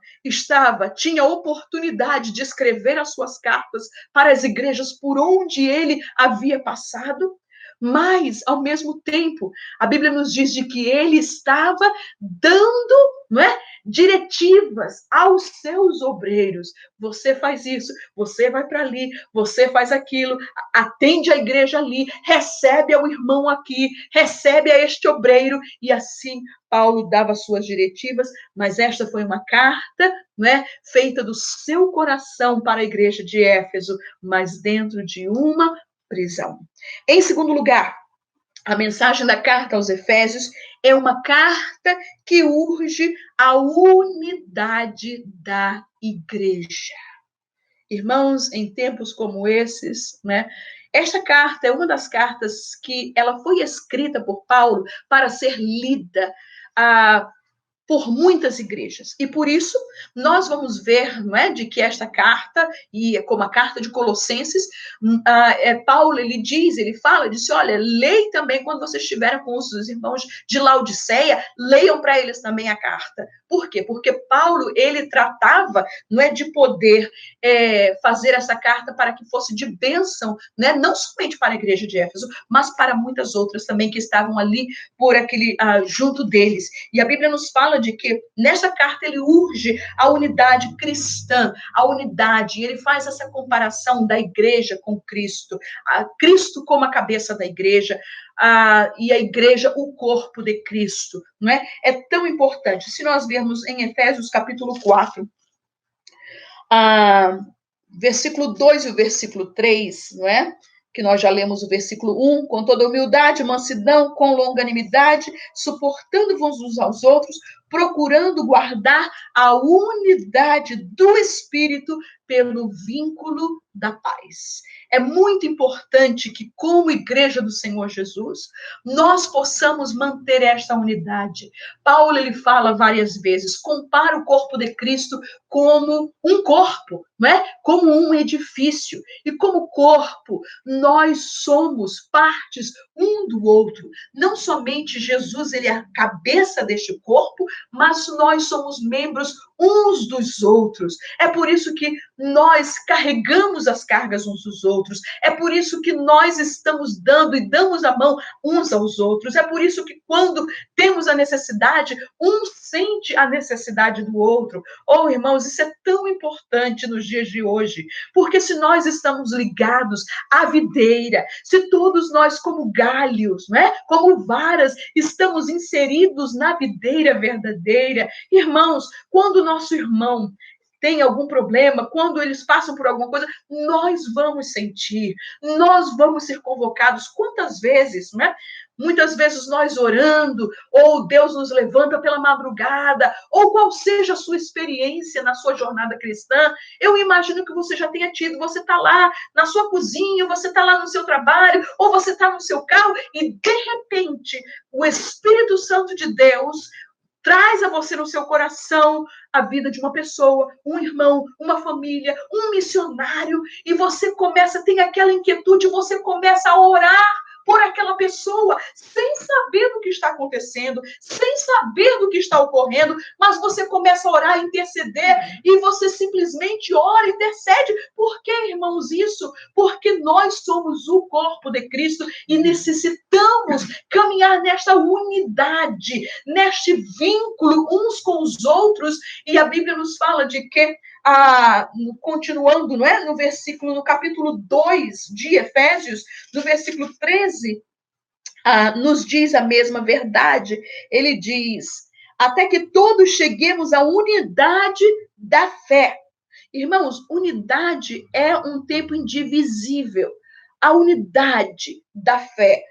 Speaker 1: tinha oportunidade de escrever as suas cartas para as igrejas por onde ele havia passado, mas, ao mesmo tempo, a Bíblia nos diz de que ele estava dando, não é, diretivas aos seus obreiros. Você faz isso, você vai para ali, você faz aquilo, atende a igreja ali, recebe ao irmão aqui, recebe a este obreiro, e assim Paulo dava suas diretivas, mas esta foi uma carta, não é, feita do seu coração para a igreja de Éfeso, mas dentro de uma prisão. Em segundo lugar, a mensagem da carta aos Efésios é uma carta que urge a unidade da igreja. Irmãos, em tempos como esses, né? Esta carta é uma das cartas que ela foi escrita por Paulo para ser lida por muitas igrejas. E por isso, nós vamos ver, não é, de que esta carta, e como a carta de Colossenses, Paulo, ele fala, disse, olha, leia também quando vocês estiverem com os irmãos de Laodiceia, leiam para eles também a carta. Por quê? Porque Paulo, ele tratava, não é, de poder fazer essa carta para que fosse de bênção, né, não somente para a igreja de Éfeso, mas para muitas outras também que estavam ali por junto deles. E a Bíblia nos fala de que nessa carta ele urge a unidade cristã, a unidade, e ele faz essa comparação da igreja com Cristo, Cristo como a cabeça da igreja, e a igreja o corpo de Cristo, não é? É tão importante. Se nós vermos em Efésios capítulo 4, versículo 2 e o versículo 3, não é? Que nós já lemos o versículo 1, com toda humildade, mansidão, com longanimidade, suportando-vos uns aos outros, procurando guardar a unidade do Espírito pelo vínculo da paz. É muito importante que, como igreja do Senhor Jesus, nós possamos manter esta unidade. Paulo, ele fala várias vezes, compara o corpo de Cristo como um corpo, não é? Como um edifício. E como corpo, nós somos partes um do outro. Não somente Jesus, ele é a cabeça deste corpo, mas nós somos membros uns dos outros. É por isso que nós carregamos as cargas uns dos outros. É por isso que nós estamos dando e damos a mão uns aos outros. É por isso que quando temos a necessidade, um sente a necessidade do outro. Oh, irmãos, isso é tão importante nos dias de hoje, porque se nós estamos ligados à videira, se todos nós como galhos, né, como varas, estamos inseridos na videira verdadeira, irmãos, quando o nosso irmão têm algum problema, quando eles passam por alguma coisa, nós vamos sentir, nós vamos ser convocados. Quantas vezes, né? Muitas vezes nós orando, ou Deus nos levanta pela madrugada, ou qual seja a sua experiência na sua jornada cristã, eu imagino que você já tenha tido, você está lá na sua cozinha, você está lá no seu trabalho, ou você está no seu carro, e de repente, o Espírito Santo de Deus traz a você no seu coração a vida de uma pessoa, um irmão, uma família, um missionário, e você começa, tem aquela inquietude, você começa a orar por aquela pessoa, sem saber do que está acontecendo, sem saber do que está ocorrendo, mas você começa a orar, a interceder, e você simplesmente ora, intercede. Por que, irmãos, isso? Porque nós somos o corpo de Cristo e necessitamos caminhar nesta unidade, neste vínculo uns com os outros, e a Bíblia nos fala de que continuando, não é? No capítulo 2 de Efésios, no versículo 13, nos diz a mesma verdade. Ele diz, até que todos cheguemos à unidade da fé. Irmãos, unidade é um tempo indivisível. A unidade da fé.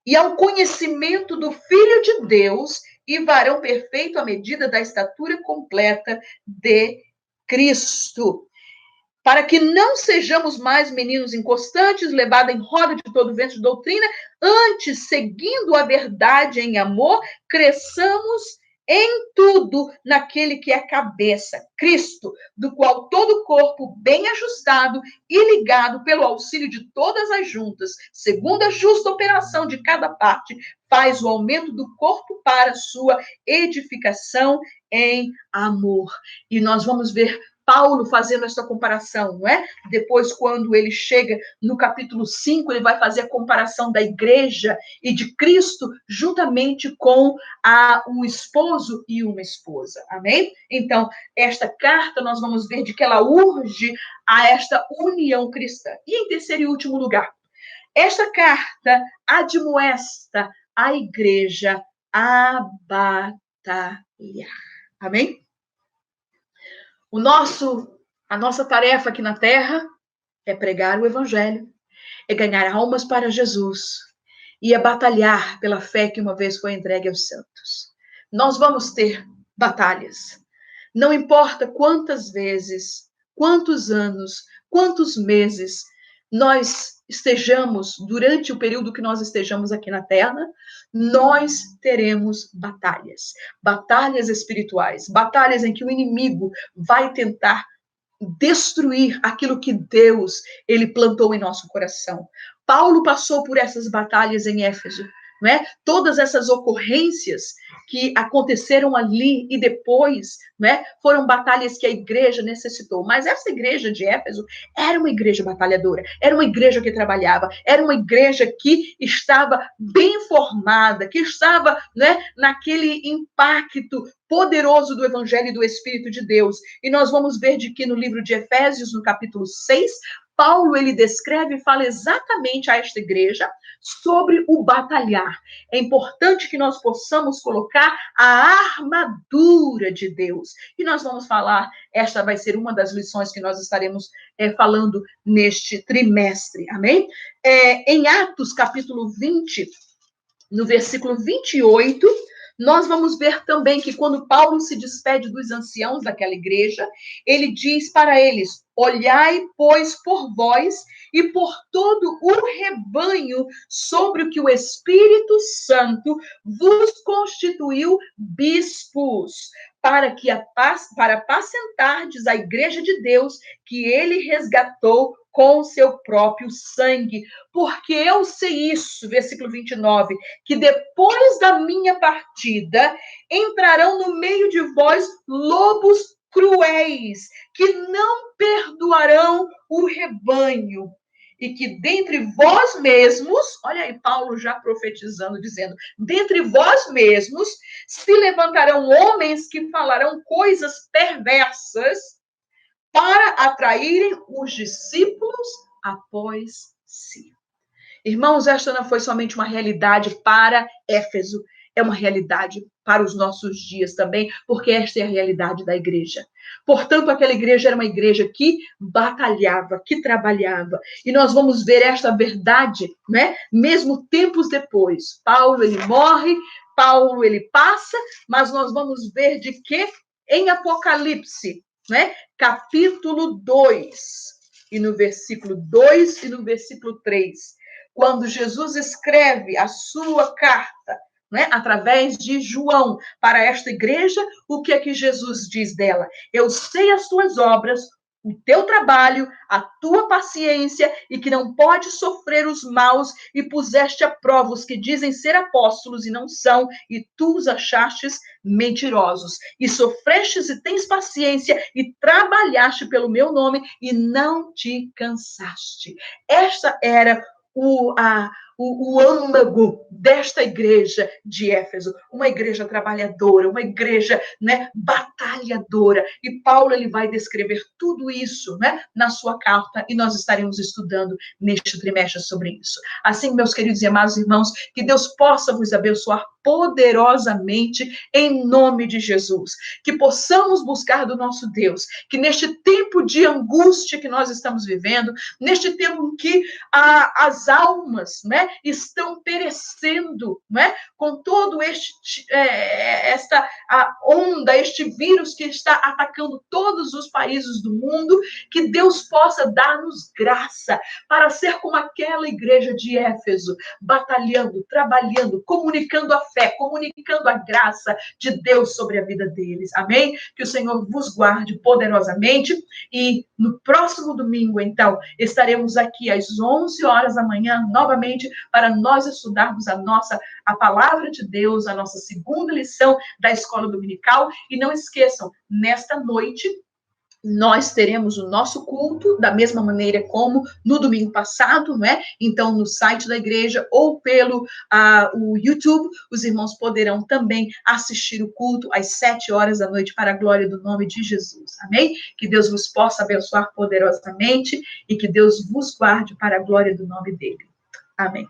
Speaker 1: E ao conhecimento do Filho de Deus, e varão perfeito à medida da estatura completa de Cristo, para que não sejamos mais meninos inconstantes, levados em roda de todo vento de doutrina, antes, seguindo a verdade em amor, cresçamos em tudo naquele que é a cabeça, Cristo, do qual todo o corpo, bem ajustado e ligado pelo auxílio de todas as juntas, segundo a justa operação de cada parte, faz o aumento do corpo para sua edificação em amor. E nós vamos ver Paulo fazendo essa comparação, não é? Depois, quando ele chega no capítulo 5, ele vai fazer a comparação da igreja e de Cristo juntamente com um esposo e uma esposa, amém? Então, esta carta nós vamos ver de que ela urge a esta união cristã. E em terceiro e último lugar, esta carta admoesta a igreja a batalhar, amém? A nossa tarefa aqui na Terra é pregar o Evangelho, é ganhar almas para Jesus e é batalhar pela fé que uma vez foi entregue aos santos. Nós vamos ter batalhas. Não importa quantas vezes, quantos anos, quantos meses nós estejamos, durante o período que nós estejamos aqui na Terra, nós teremos batalhas. Batalhas espirituais, batalhas em que o inimigo vai tentar destruir aquilo que Deus ele plantou em nosso coração. Paulo passou por essas batalhas em Éfeso, não é? Todas essas ocorrências que aconteceram ali e depois, não é? Foram batalhas que a igreja necessitou. Mas essa igreja de Éfeso era uma igreja batalhadora, era uma igreja que trabalhava, era uma igreja que estava bem formada, que estava, né, naquele impacto poderoso do Evangelho e do Espírito de Deus. E nós vamos ver de que no livro de Efésios, no capítulo 6, Paulo, ele descreve e fala exatamente a esta igreja sobre o batalhar. É importante que nós possamos colocar a armadura de Deus. E nós vamos falar, esta vai ser uma das lições que nós estaremos falando neste trimestre, amém? Em Atos, capítulo 20, no versículo 28, nós vamos ver também que quando Paulo se despede dos anciãos daquela igreja, ele diz para eles, olhai, pois, por vós e por todo o rebanho sobre o que o Espírito Santo vos constituiu bispos, para apacentardes a igreja de Deus que ele resgatou com seu próprio sangue. Porque eu sei isso, versículo 29, que depois da minha partida entrarão no meio de vós lobos cruéis, que não perdoarão o rebanho. E que dentre vós mesmos, olha aí Paulo já profetizando, dizendo, dentre vós mesmos se levantarão homens que falarão coisas perversas para atraírem os discípulos após si. Irmãos, esta não foi somente uma realidade para Éfeso, é uma realidade para os nossos dias também, porque esta é a realidade da igreja. Portanto, aquela igreja era uma igreja que batalhava, que trabalhava. E nós vamos ver esta verdade, né? Mesmo tempos depois. Paulo, ele morre, Paulo, ele passa, mas nós vamos ver de que em Apocalipse, né? Capítulo 2, e no versículo 2 e no versículo 3, quando Jesus escreve a sua carta, né, através de João, para esta igreja, o que é que Jesus diz dela? Eu sei as tuas obras, o teu trabalho, a tua paciência, e que não pode sofrer os maus, e puseste a prova os que dizem ser apóstolos e não são, e tu os achastes mentirosos. E sofrestes e tens paciência, e trabalhaste pelo meu nome, e não te cansaste. Esta era o âmago desta igreja de Éfeso, uma igreja trabalhadora, uma igreja, né, batalhadora. E Paulo, ele vai descrever tudo isso, né, na sua carta, e nós estaremos estudando neste trimestre sobre isso. Assim, meus queridos e amados irmãos, que Deus possa vos abençoar poderosamente em nome de Jesus, que possamos buscar do nosso Deus, que neste tempo de angústia que nós estamos vivendo, neste tempo em que as almas, né, estão perecendo, né, com todo esta onda, este vírus que está atacando todos os países do mundo, que Deus possa dar-nos graça para ser como aquela igreja de Éfeso, batalhando, trabalhando, comunicando a fé, comunicando a graça de Deus sobre a vida deles. Amém? Que o Senhor vos guarde poderosamente, e no próximo domingo, então, estaremos aqui às 11 horas da manhã, novamente, para nós estudarmos a palavra de Deus, a nossa segunda lição da escola dominical. E não esqueçam, nesta noite, nós teremos o nosso culto da mesma maneira como no domingo passado, não é? Então, no site da igreja ou pelo o YouTube, os irmãos poderão também assistir o culto às 7 horas da noite para a glória do nome de Jesus. Amém? Que Deus vos possa abençoar poderosamente e que Deus vos guarde para a glória do nome dele. Amém.